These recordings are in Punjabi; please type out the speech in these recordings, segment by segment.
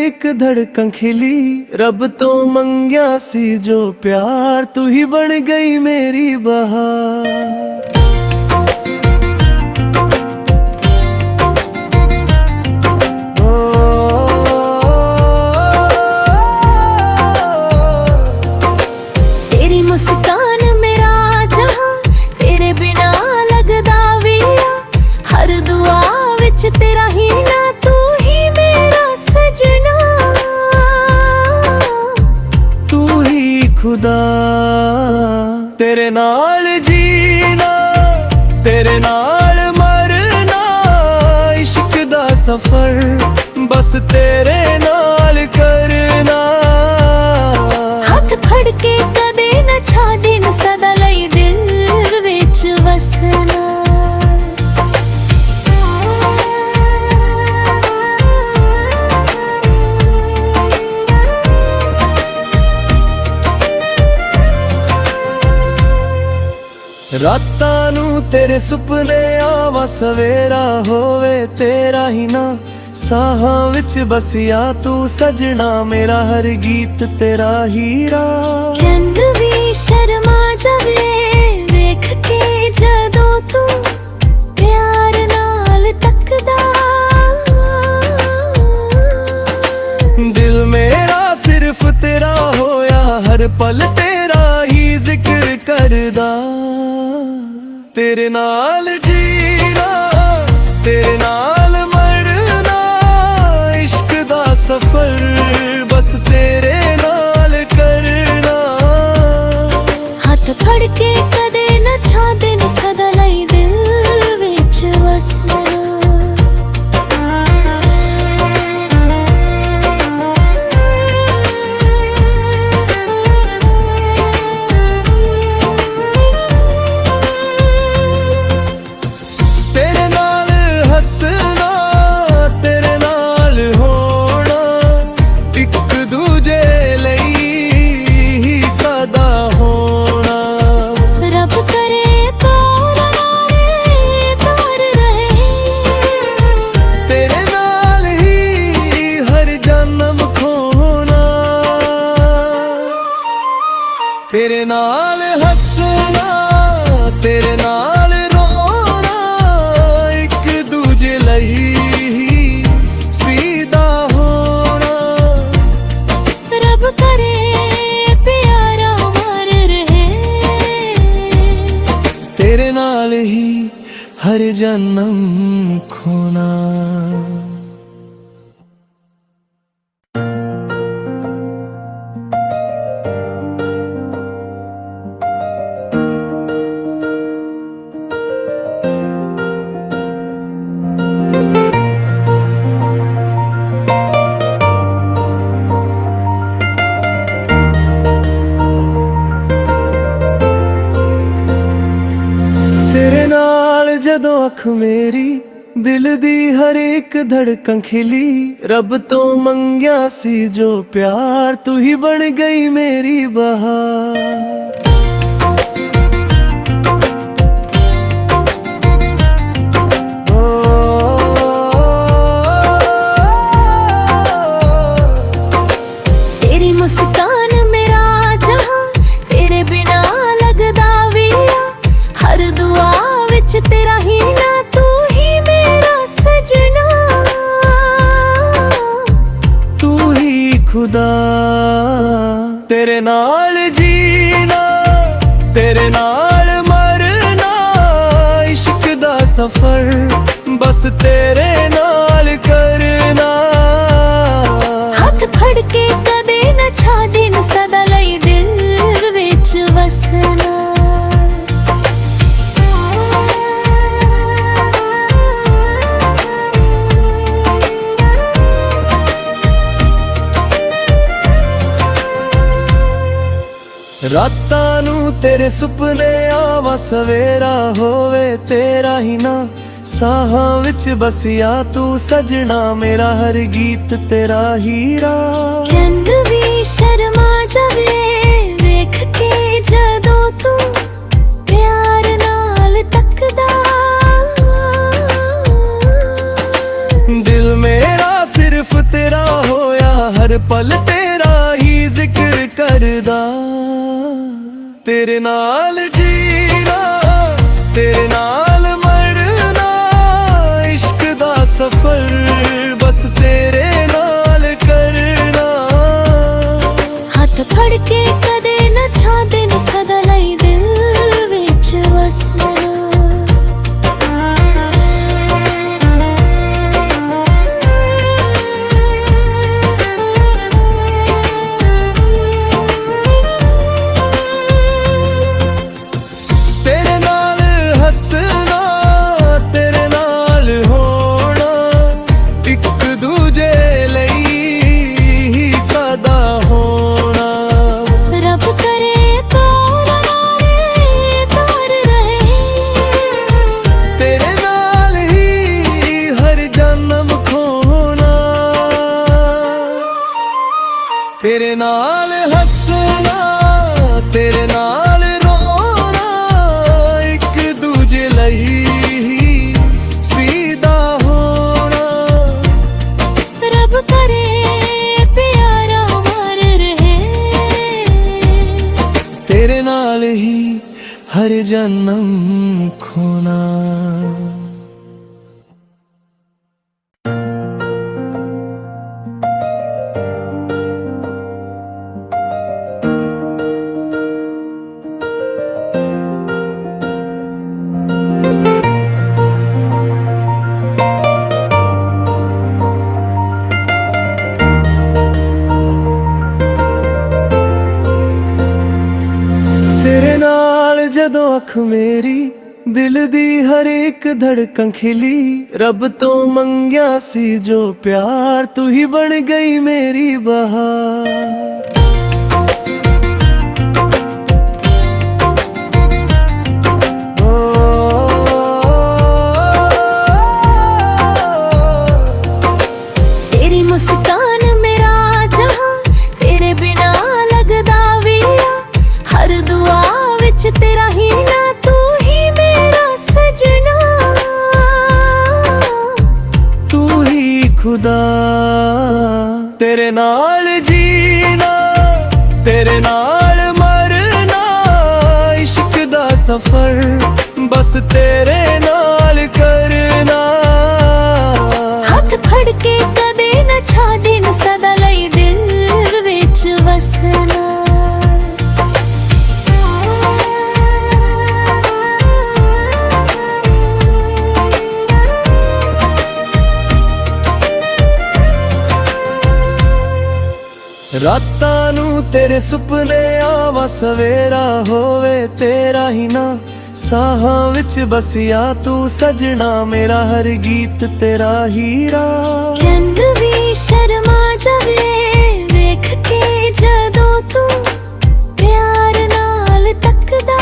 एक धड़कन खिली, रब तो मंगया सी जो प्यार, तू ही बन गई मेरी बहार। तेरा ही ना, तू ही मेरा सजना, तू ही खुदा। तेरे नाल जीना, तेरे नाल मरना, इश्क दा सफर बस तेरे नाल करना। हाथ फड़ के कदे न छाड़े, सदा लई दिल विच वसना। रातां नू तेरे सुपने आवा, सवेरा होवे तेरा ही ना, साहां विच बसिया तू सजना, मेरा हर गीत तेरा हीरा। चंद भी शर्मा जावे वेख के जदों तू प्यार नाल तकदा, दिल मेरा सिर्फ तेरा होया, हर पल तेरा ही जिक्र करदा। तेरे नाल जीना, तेरे नाल मरना, इश्क दा सफर बस तेरे नाल करना। हाथ फड़ के कदे न छाड़े, सदा लई दिल विच वसना। तेरे नाल हसना, तेरे नाल रोना, एक दूजे लई सीधा होना। रब करे प्यारा हमार रहे, तेरे नाल ही हर जन्म खोना। जदों अख मेरी दिल दी हर एक धड़कन खिली, रब तो मंगया सी जो प्यार, तू ही बन गई मेरी बहार। तेरी मुस्कान मेरा जहां, तेरे बिना लगदा भी हर दुआ विच तेरा ही ना, तू ही मेरा सजना, तू ही खुदा। तेरे नाल जीना, तेरे नाल मरना, इश्क दा सफर बस तेरे नाल करना। हाथ फड़ के कदे न छाड़े, सदा लई दिल विच वसना। रातां नू तेरे सुपने आवा, सवेरा होवे तेरा ही ना, साहां विच बसिया तू सजना, मेरा हर गीत तेरा हीरा। चंद भी शर्मा जावे वेख के जदों तू प्यार नाल तकदा, दिल मेरा सिर्फ तेरा होया, ਕਰਦਾ। ਤੇਰੇ ਨਾਲ ਜੀਣਾ, ਤੇਰੇ ਨਾਲ ਮਰਨਾ, ਇਸ਼ਕ ਦਾ ਸਫ਼ਰ ਬਸ ਤੇਰੇ ਨਾਲ ਕਰਨਾ। ਹੱਥ ਫੜ ਕੇ ਕਦੇ ਨਾ ਛੱਡ ਨੀ ਸਦਾ ਲਈ ਦਿਲ ਵਿੱਚ ਵਸਣਾ। ਤੇਰੇ ਨਾਲ ਹੱਸਣਾ, ਤੇਰੇ ਨਾਲ ਹੋਣਾ, ਇੱਕ ਦੂਜੇ ਲਈ ਹੀ ਸਦਾ ਹੋਣਾ। ਰੱਬ ਕਰੇ ਕੋਲ ਨਾਲੇ ਤਾਰ ਰਹੇ, ਤੇਰੇ ਨਾਲ ਹੀ ਹਰ ਜਨਮ ਖੋਣਾ। ਤੇਰੇ ਨਾਲ ਹੱਸਣਾ, ਤੇਰੇ ਨਾਲ ਰੋਣਾ, ਇੱਕ ਦੂਜੇ ਲਈ ਹੀ ਸੀਦਾ ਹੋਣਾ। ਰੱਬ ਕਰੇ ਪਿਆਰਾ ਮਰ ਰਹੇ, ਤੇਰੇ ਨਾਲ ਹੀ ਹਰ ਜਨਮ ਖੋਣਾ। ਤੇਰੇ ਨਾਲ ਜਦੋਂ ਅੱਖ ਮੇਰੀ ਦਿਲ ਦੀ ਹਰ ਇੱਕ ਧੜਕਣ ਖਿਲੀ। ਰੱਬ ਤੋਂ ਮੰਗਿਆ ਸੀ ਜੋ ਪਿਆਰ, ਤੂੰ ਹੀ ਬਣ ਗਈ ਮੇਰੀ ਬਹਾਰ। ਤੇਰੀ ਮੁਸਕਾਨ ਮੇਰਾ ਜਹਾਂ, ਤੇਰੇ ਬਿਨਾ ਲੱਗਦਾ ਵੀ ਆ। ਹਰ ਦੁਆ ਵਿੱਚ ਤੇਰਾ ਹੀ ਨਾਂ, ਤੂੰ ਹੀ ਮੇਰਾ ਸਜਣਾ। ਤੂੰ ਹੀ ਖੁਦਾ, ਤੇਰੇ ਨਾਲ ਜੀਣਾ, ਤੇਰੇ ਨਾਲ ਮਰਨਾ, ਇਸ਼ਕ ਦਾ ਸਫ਼ਰ ਬਸ ਤੇਰੇ ਨਾਲ ਕਰਨਾ। ਹੱਥ ਫੜ ਕੇ ਕਦੇ ਨਾ ਛੱਡ ਨੀ ਸਦਾ ਲਈ ਦਿਲ ਵਿੱਚ ਵਸਣਾ। ਰਾਤਾਂ ਨੂੰ ਤੇਰੇ ਸੁਪਨੇ ਆਵਾ, ਸਵੇਰਾ ਹੋਵੇ ਤੇਰਾ ਹੀ ਨਾਂ। ਸਾਹਾਂ ਵਿੱਚ ਬਸਿਆ ਤੂੰ ਸਜਣਾ, ਮੇਰਾ ਹਰ ਗੀਤ ਤੇਰਾ ਹੀਰਾ। ਚੰਦ ਵੀ ਸ਼ਰਮਾ ਜਾਵੇ ਵੇਖ ਕੇ ਜਦੋਂ ਤੂੰ ਪਿਆਰ ਨਾਲ ਤੱਕਦਾ।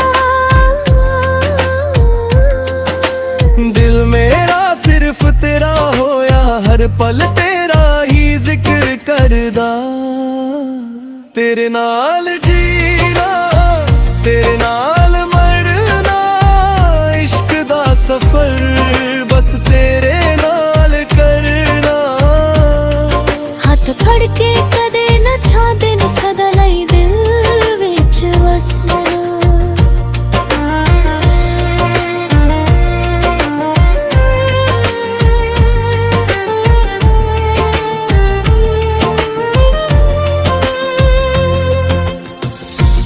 ਦਿਲ ਮੇਰਾ ਸਿਰਫ ਤੇਰਾ ਹੋਇਆ, ਹਰ ਪਲ ਤੇਰਾ ਹੀ ਜ਼ਿਕਰ ਕਰਦਾ। ਤੇਰੇ ਨਾਲ ਜੀਣਾ, ਤੇਰੇ ਨਾਲ ਮਰਨਾ, ਇਸ਼ਕ ਦਾ ਸਫ਼ਰ ਬਸ ਤੇਰੇ ਨਾਲ ਕਰਨਾ। ਹੱਥ ਫੜ ਕੇ ਕਦੇ ਨਾ ਛੱਡ ਨੀ ਸਦਾ ਲਈ ਦਿਲ ਵਿੱਚ ਵਸਣਾ।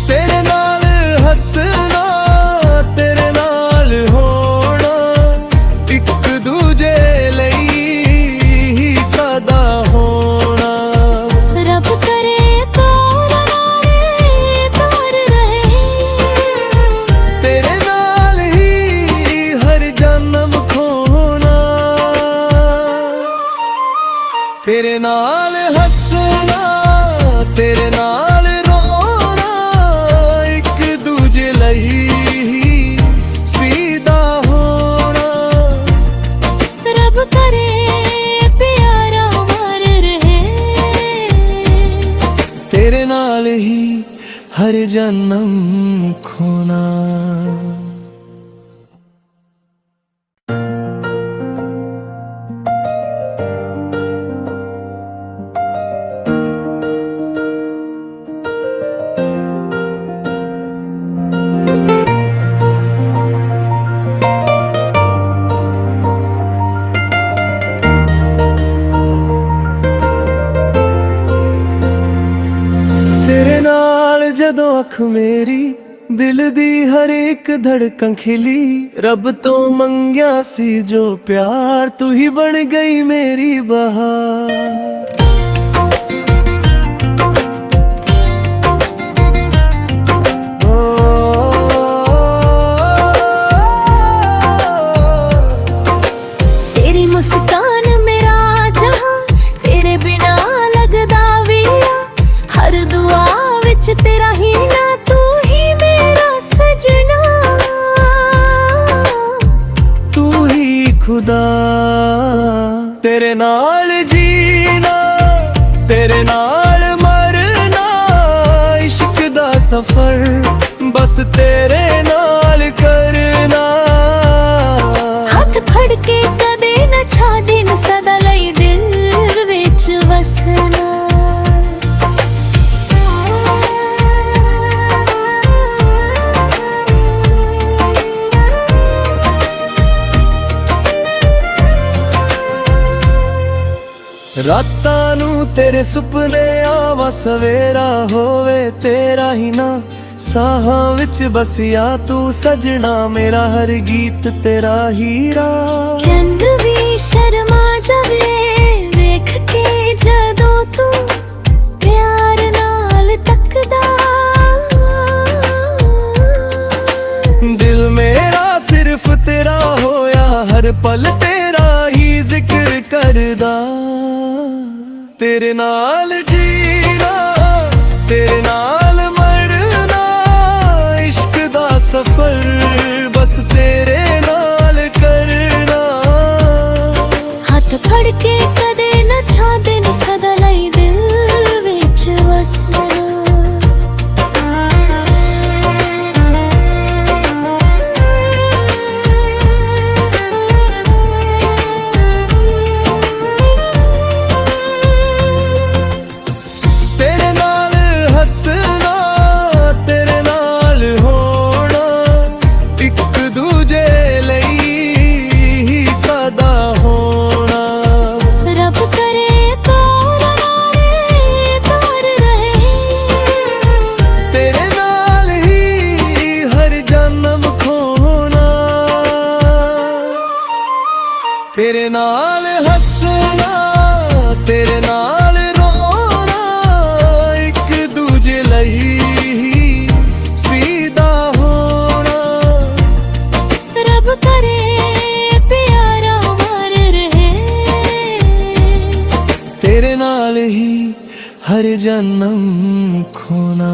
ਤੇਰੇ ਨਾਲ ਹੱਸਣਾ, ਤੇਰੇ ਨਾਲ ਹੋਣਾ, ਇੱਕ ਦੂਜੇ ਲਈ ਹੀ ਸਦਾ ਹੋਣਾ। ਰੱਬ ਕਰੇ ਕੋਲ ਨਾਲੇ ਤਾਰ ਰਹੇ, ਤੇਰੇ ਨਾਲ ਹੀ ਹਰ ਜਨਮ ਖੋਣਾ। ਤੇਰੇ ਨਾਲ ਹੱਸਣਾ, ਤੇਰੇ ਨਾਲ ਰੋਣਾ, ਇੱਕ ਦੂਜੇ ਲਈ ਹੀ ਸੀਦਾ ਹੋਣਾ। ਰੱਬ ਕਰੇ ਪਿਆਰਾ ਮਰ ਰਹੇ, ਤੇਰੇ ਨਾਲ ਹੀ ਹਰ ਜਨਮ ਖੋਣਾ। ਜਦੋਂ ਅੱਖ ਮੇਰੀ ਦਿਲ ਦੀ ਹਰ ਇੱਕ ਧੜਕਣ ਖਿਲੀ ਰੱਬ ਤੋਂ ਮੰਗਿਆ ਸੀ ਜੋ ਪਿਆਰ ਤੂੰ ਹੀ ਬਣ ਗਈ ਮੇਰੀ ਬਹਾਰ तेरा ही ना तू ही मेरा सजना तू ही खुदा तेरे नाल जीना तेरे नाल मरना इश्क दा सफर बस तेरे नाल करना हाथ फड़ के कदे न छाड़े न सदा लई दिल विच वसना ਰਾਤਾਂ ਨੂੰ ਤੇਰੇ ਸੁਪਨੇ ਆਵਾ ਸਵੇਰਾ ਹੋਵੇ ਤੇਰਾ ਹੀ ਨਾ ਸਾਹਾਂ ਵਿੱਚ ਬਸਿਆ ਤੂੰ ਸਜਣਾ ਮੇਰਾ ਹਰ ਗੀਤ ਤੇਰਾ ਹੀਰਾ ਚੰਦ ਵੀ ਸ਼ਰਮਾ ਜਾਵੇ ਵੇਖ ਕੇ ਜਦੋਂ ਤੂੰ ਪਿਆਰ ਨਾਲ ਤੱਕਦਾ ਦਿਲ ਮੇਰਾ ਸਿਰਫ ਤੇਰਾ ਹੋਇਆ ਹਰ ਪਲ ਤੇਰਾ ਹੀ ਜ਼ਿਕਰ ਕਰਦਾ तेरे नाल जीना तेरे नाल मरना इश्क दा सफर बस तेरे नाल करना हाथ फड़ के कदे न छाड़े न सदा लई दिल विच वसना तेरे नाल हंसना तेरे नाल रोना एक दूजे लई सीधा होना रब करे प्यारा मार रहे तेरे नाल ही हर जन्म खोना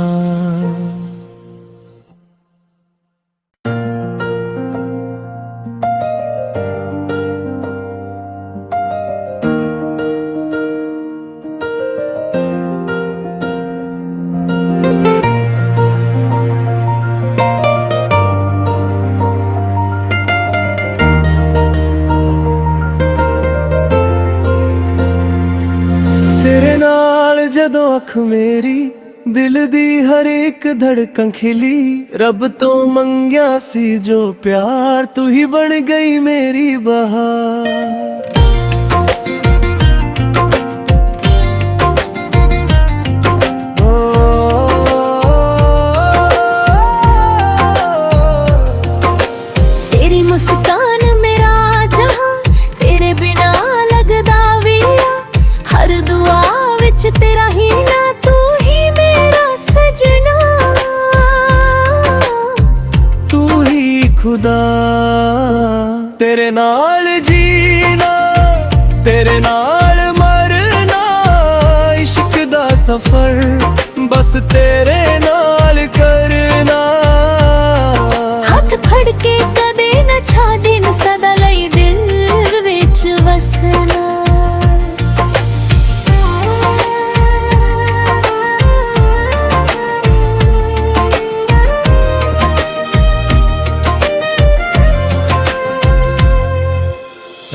ਜਦੋਂ ਅੱਖ ਮੇਰੀ ਦਿਲ ਦੀ ਹਰ ਇੱਕ ਧੜਕਣ ਖਿਲੀ ਰੱਬ ਤੋਂ ਮੰਗਿਆ ਸੀ ਜੋ ਪਿਆਰ ਤੂੰ ਹੀ ਬਣ ਗਈ ਮੇਰੀ ਬਹਾਰ तेरी मुस्कान मेरा जहां तेरे बिना लगदा भी हर दुआ विच तेरा ही ना तू ही मेरा सजना तू ही खुदा तेरे नाल जीना तेरे नाल मरना इश्क दा सफर बस तेरे नाल करना हाथ फड़ के कदे न छाड़े न सदा लई दिल विच वसना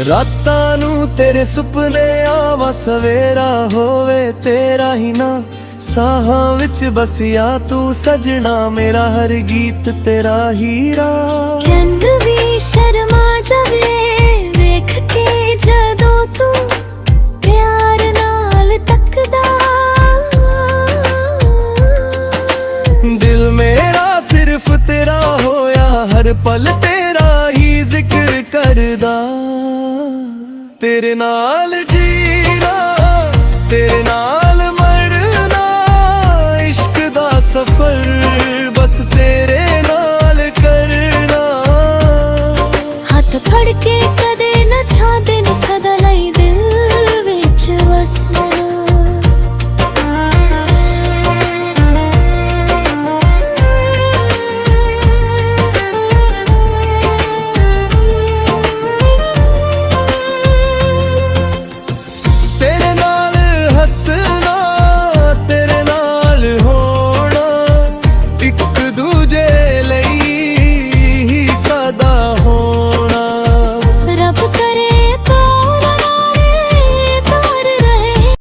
ਰਾਤਾਂ ਨੂੰ ਤੇਰੇ ਸੁਪਨੇ ਆਵਾ ਸਵੇਰਾ ਹੋਵੇ ਤੇਰਾ ਹੀ ਨਾ ਸਾਹਾਂ ਵਿੱਚ ਬਸਿਆ ਤੂੰ ਸਜਣਾ ਮੇਰਾ ਹਰ ਗੀਤ ਤੇਰਾ ਹੀਰਾ ਚੰਦ ਵੀ ਸ਼ਰਮਾ ਜਾਵੇ ਵੇਖ ਕੇ ਜਦੋਂ ਤੂੰ ਪਿਆਰ ਨਾਲ ਤੱਕਦਾ ਹਰ ਪਲ ਤੇਰਾ ਹੀ ਜ਼ਿਕਰ ਕਰਦਾ, ਤੇਰੇ ਨਾਲ ਜੀਣਾ, ਤੇਰੇ